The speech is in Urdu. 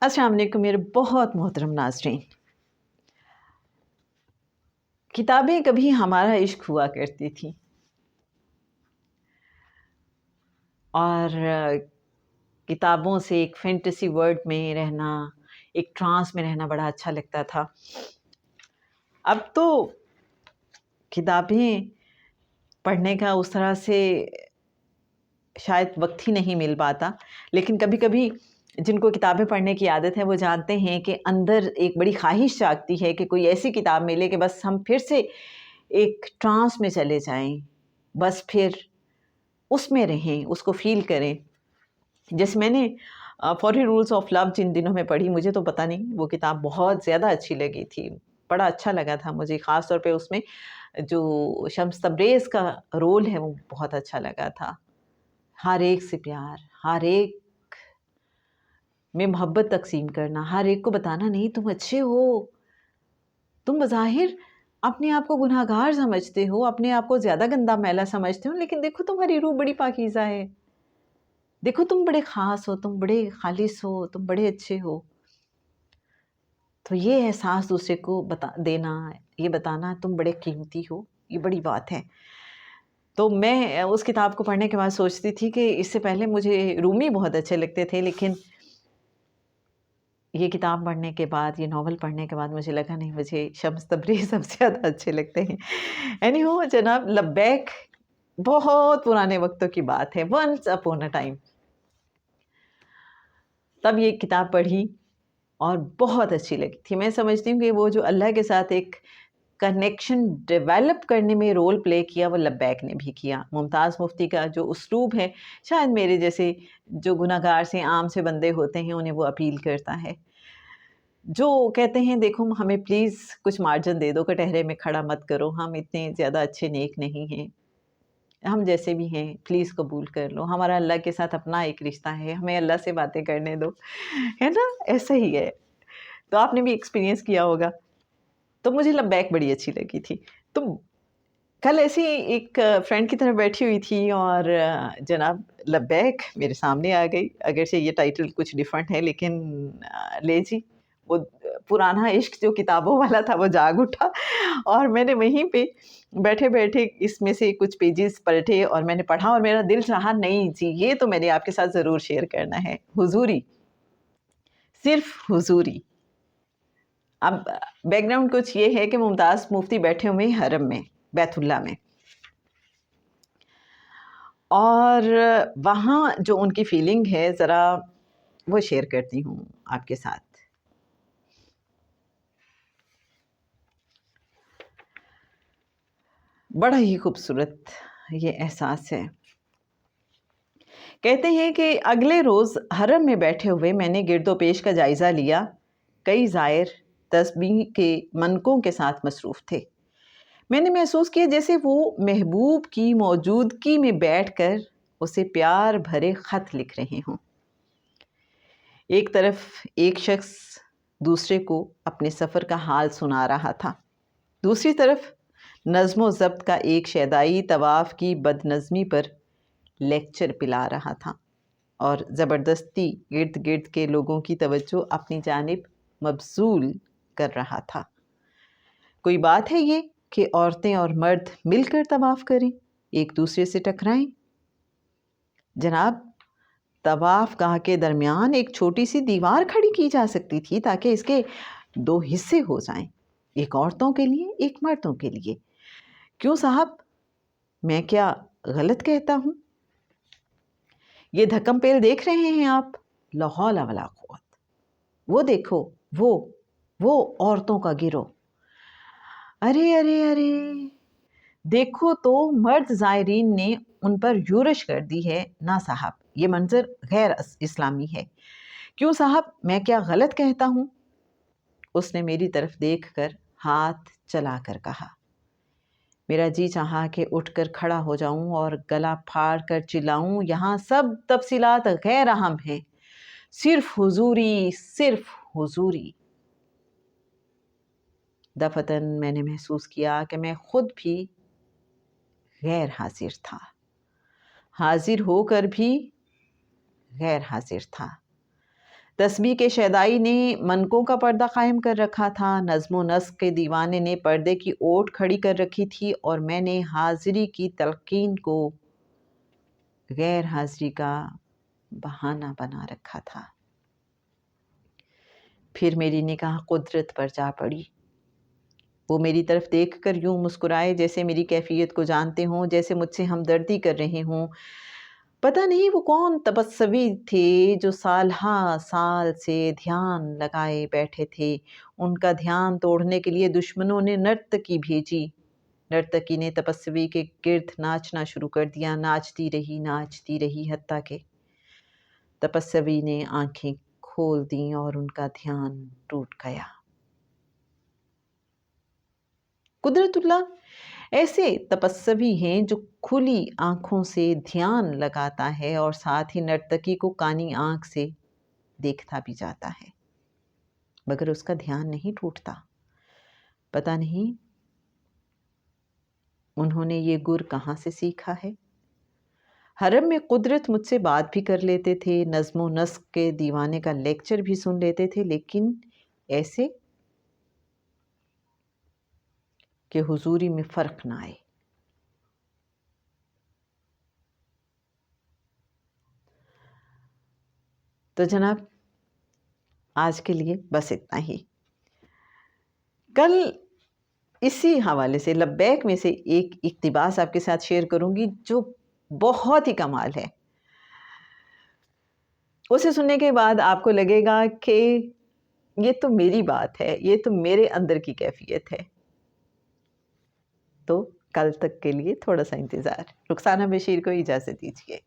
السلام علیکم میرے بہت محترم ناظرین. کتابیں کبھی ہمارا عشق ہوا کرتی تھیں اور کتابوں سے ایک فینٹیسی ورلڈ میں رہنا، ایک ٹرانس میں رہنا بڑا اچھا لگتا تھا. اب تو کتابیں پڑھنے کا اس طرح سے شاید وقت ہی نہیں مل پاتا، لیکن کبھی کبھی جن کو کتابیں پڑھنے کی عادت ہے وہ جانتے ہیں کہ اندر ایک بڑی خواہش جاگتی ہے کہ کوئی ایسی کتاب ملے کہ بس ہم پھر سے ایک ٹرانس میں چلے جائیں، بس پھر اس میں رہیں، اس کو فیل کریں. جیسے میں نے 40 رولز آف لو جن دنوں میں پڑھی، مجھے تو پتہ نہیں، وہ کتاب بہت زیادہ اچھی لگی تھی، بڑا اچھا لگا تھا مجھے. خاص طور پہ اس میں جو شمس تبریز کا رول ہے وہ بہت اچھا لگا تھا. ہر ایک سے پیار، ہر ایک میں محبت تقسیم کرنا، ہر ایک کو بتانا نہیں تم اچھے ہو، تم بظاہر اپنے آپ کو گناہ گار سمجھتے ہو، اپنے آپ کو زیادہ گندا میلا سمجھتے ہو، لیکن دیکھو تمہاری روح بڑی پاکیزہ ہے، دیکھو تم بڑے خاص ہو، تم بڑے خالص ہو، تم بڑے اچھے ہو. تو یہ احساس دوسرے کو دینا، یہ بتانا تم بڑے قیمتی ہو، یہ بڑی بات ہے. تو میں اس کتاب کو پڑھنے کے بعد سوچتی تھی کہ اس سے پہلے مجھے رومی بہت اچھے لگتے تھے، لیکن یہ کتاب پڑھنے کے بعد، یہ ناول پڑھنے کے بعد مجھے لگا نہیں، مجھے شمس تبریز سب سے زیادہ اچھے لگتے ہیں. اینی ہو جناب، لبیک بہت پرانے وقتوں کی بات ہے، ونس اپون اے ٹائم. تب یہ کتاب پڑھی اور بہت اچھی لگی تھی. میں سمجھتی ہوں کہ وہ جو اللہ کے ساتھ ایک کنیکشن ڈیولپ کرنے میں رول پلے کیا، وہ لبیک نے بھی کیا. ممتاز مفتی کا جو اسلوب ہے، شاید میرے جیسے جو گناہ گار سے عام سے بندے ہوتے ہیں انہیں وہ اپیل کرتا ہے، جو کہتے ہیں دیکھو ہمیں پلیز کچھ مارجن دے دو، کٹہرے میں کھڑا مت کرو، ہم اتنے زیادہ اچھے نیک نہیں ہیں، ہم جیسے بھی ہیں پلیز قبول کر لو، ہمارا اللہ کے ساتھ اپنا ایک رشتہ ہے، ہمیں اللہ سے باتیں کرنے دو، ہے نا؟ ایسا ہی ہے. تو آپ نے بھی ایکسپیرینس کیا ہوگا. تو مجھے لبیک بڑی اچھی لگی تھی. تو کل ایسی ایک فرینڈ کی طرح بیٹھی ہوئی تھی اور جناب لبیک میرے سامنے آ گئی. اگرچہ یہ ٹائٹل کچھ ڈیفرنٹ ہے، لیکن لے جی، وہ پرانا عشق جو کتابوں والا تھا وہ جاگ اٹھا، اور میں نے وہیں پہ بیٹھے بیٹھے اس میں سے کچھ پیجز پلٹے اور میں نے پڑھا، اور میرا دل چاہا نہیں جی یہ تو میں نے آپ کے ساتھ ضرور شیئر کرنا ہے. حضوری، صرف حضوری. اب بیک گراؤنڈ کچھ یہ ہے کہ ممتاز مفتی بیٹھے ہوئے حرم میں، بیت اللہ میں، اور وہاں جو ان کی فیلنگ ہے ذرا وہ شیئر کرتی ہوں آپ کے ساتھ. بڑا ہی خوبصورت یہ احساس ہے. کہتے ہیں کہ اگلے روز حرم میں بیٹھے ہوئے میں نے گرد و پیش کا جائزہ لیا. کئی زائر تسبیح کے منقوں کے ساتھ مصروف تھے. میں نے محسوس کیا جیسے وہ محبوب کی موجودگی میں بیٹھ کر اسے پیار بھرے خط لکھ رہے ہوں. ایک طرف ایک شخص دوسرے کو اپنے سفر کا حال سنا رہا تھا، دوسری طرف نظم و ضبط کا ایک شیدائی طواف کی بد نظمی پر لیکچر پلا رہا تھا، اور زبردستی ارد گرد کے لوگوں کی توجہ اپنی جانب مبذول کر رہا تھا. کوئی بات ہے یہ کہ عورتیں اور مرد مل کر طواف کریں، ایک دوسرے سے ٹکرائیں؟ جناب، طواف گاہ کے درمیان ایک چھوٹی سی دیوار کھڑی کی جا سکتی تھی تاکہ اس کے 2 حصے ہو جائیں، ایک عورتوں کے لیے، ایک مردوں کے لیے. کیوں صاحب، میں کیا غلط کہتا ہوں؟ یہ دھکم پیل دیکھ رہے ہیں آپ؟ لا حول ولا قوت. وہ دیکھو، وہ عورتوں کا گروہ. ارے ارے ارے، دیکھو تو مرد زائرین نے ان پر یورش کر دی ہے. نا صاحب، یہ منظر غیر اسلامی ہے. کیوں صاحب، میں کیا غلط کہتا ہوں؟ اس نے میری طرف دیکھ کر ہاتھ چلا کر کہا. میرا جی چاہا کہ اٹھ کر کھڑا ہو جاؤں اور گلا پھاڑ کر چلاؤں، یہاں سب تفصیلات غیر اہم ہیں، صرف حضوری، صرف حضوری. دفتن میں نے محسوس کیا کہ میں خود بھی غیر حاضر تھا، حاضر ہو کر بھی غیر حاضر تھا. تسبیح کے شیدائی نے منکوں کا پردہ قائم کر رکھا تھا، نظم و نسق کے دیوانے نے پردے کی اوٹ کھڑی کر رکھی تھی، اور میں نے حاضری کی تلقین کو غیر حاضری کا بہانہ بنا رکھا تھا۔ پھر میری نگاہ قدرت پر جا پڑی۔ وہ میری طرف دیکھ کر یوں مسکرائے جیسے میری کیفیت کو جانتے ہوں، جیسے مجھ سے ہمدردی کر رہے ہوں۔ پتہ نہیں وہ کون تبسوی تھے جو سالہا سال سے دھیان لگائے بیٹھے تھے۔ ان کا دھیان توڑنے کے لیے دشمنوں نے نرتکی بھیجی۔ نرتکی نے تبسوی کے گرد ناچنا شروع کر دیا، ناچتی رہی حتیٰ کہ تبسوی نے آنکھیں کھول دیں اور ان کا دھیان ٹوٹ گیا۔ قدرت اللہ ایسے تبسوی ہیں جو کھلی آنکھوں سے دھیان لگاتا ہے اور ساتھ ہی نرتکی کو کانی آنکھ سے دیکھتا بھی جاتا ہے، مگر اس کا دھیان نہیں ٹوٹتا۔ پتہ نہیں انہوں نے یہ گر کہاں سے سیکھا ہے۔ حرم میں قدرت مجھ سے بات بھی کر لیتے تھے، نظم و نسق کے دیوانے کا لیکچر بھی سن لیتے تھے، لیکن ایسے کہ حضوری میں فرق نہ آئے۔ تو جناب آج کے لیے بس اتنا ہی۔ کل اسی حوالے سے لبیک میں سے ایک اقتباس آپ کے ساتھ شیئر کروں گی جو بہت ہی کمال ہے۔ اسے سننے کے بعد آپ کو لگے گا کہ یہ تو میری بات ہے، یہ تو میرے اندر کی کیفیت ہے۔ تو کل تک کے لیے تھوڑا سا انتظار۔ رخسانہ بشیر کو اجازت دیجیے۔